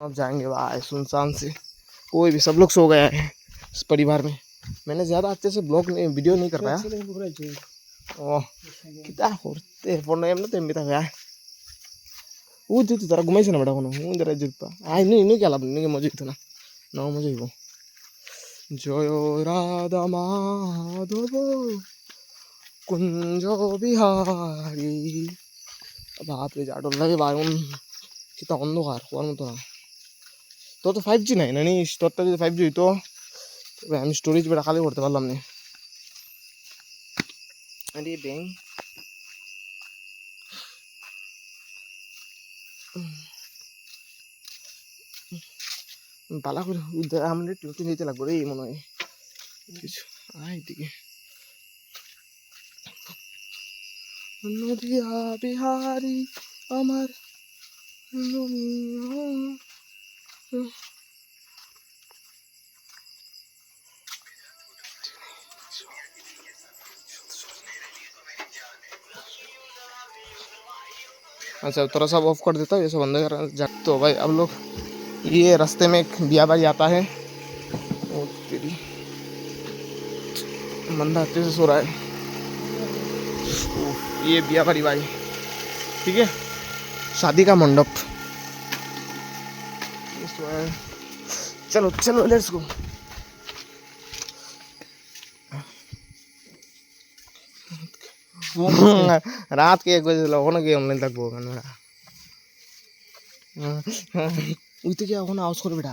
अब जाएंगे भाई सुनसान से, कोई भी सब लोग सो गया है इस परिवार में। मैंने ज़्यादा अच्छे से ब्लॉग नहीं वीडियो नहीं कर पाया। ओह कितना होते फोन एम ना तेम बिता गया वो जो जरा घुमाई से ना बड़ा कोनो हूँ जरा जुत्ता आई नहीं क्या लाभ नहीं मुझे इतना ना मुझे वो जय राधा माधव कुंज बिहारी बाप रे जाडो लगे भाई कितना अंधकार हुआ मत ना तो 5G নাই না নি স্টোরটা যদি 5G হইতো তবে আমি স্টোরেজ বেটা খালি করতে পারলাম না। আরে ব্যাং পালা করে আমাদের টিউটি নিতে লাগবে রে মনে হয় কিছু আয় দিকে নদিয়া বিহারি আমার अच्छा थोड़ा सा ऑफ कर देता हूँ ये सब बंद कर जा। तो भाई अब लोग ये रास्ते में एक बिया बारी आता है वो तेरी मंदा अच्छे से सो रहा है ये बिया बारी भाई ठीक है शादी का मंडप। चलो चलो लेट्स गो। रात के 1 बजे लोगों ने गेम नहीं तक वो मेरा उइते क्या होना आउस कर बेटा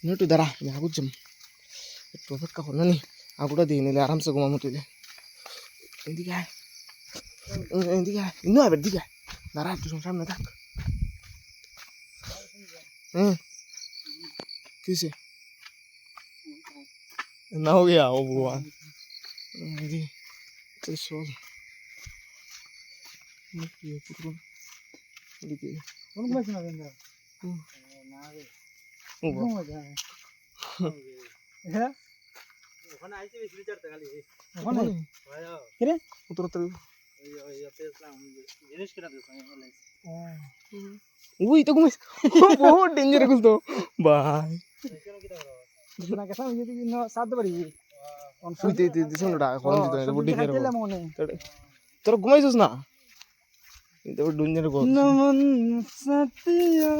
नहीं तो दरा मैं कुछ जम परफेक्ट का होना नहीं आगुड़ा दे नहीं ले आराम से घुमा मत ले इंदी क्या इन्नो है बेटी क्या दरा तू सामने तक किसे ना हो गया वो भगवान इंदी तो सोल ये पुत्र देखिए कौन मत ना देंगे ना रे वो मजा है ওখানে আইছে বেশি চড়তে খালি ওখানে আয় কিরে উত্তর উত্তর এই পেছলাম জিনিস কিনা দিছ ওই তো ঘুমাইছ বহুত ডেঞ্জার কুছ তো ভাই না কেসা যদি ন সাথ পারি কোন সুইতে দিছনটা কোন দিতে বুদ্ধি করে তোর ঘুমাইছস না এটা ডেঞ্জার কো নমন সতিয়া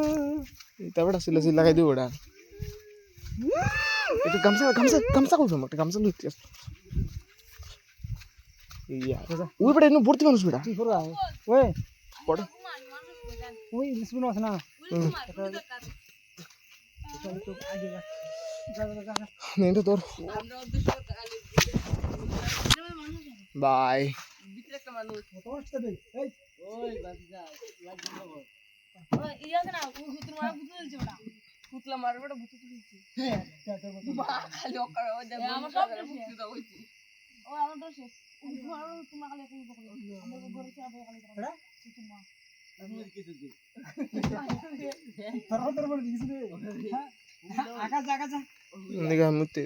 এটা বড় সিলা সিলা লাগাই দিও ওটা itu gamsa kau sama, gamsa lu tiap. Iya. Wih pada ini burti manus beda. Wih, pada. Wih, nisbun wasna. Nih itu tur. Bye. পুতলা মারবে ওটা ভূত তুলছি হ্যাঁ খালি ওকার ওই দেখ আমার সব ভূত দাও হইছি ও আমার দোষ তোমার খালি একই পকড়ো আমরা ঘরে সব খালি হ্যাঁ তোমা আমি কি দিছি তোর তোর বল দিছিস রে আকাশ আকাশ নিগা মুতে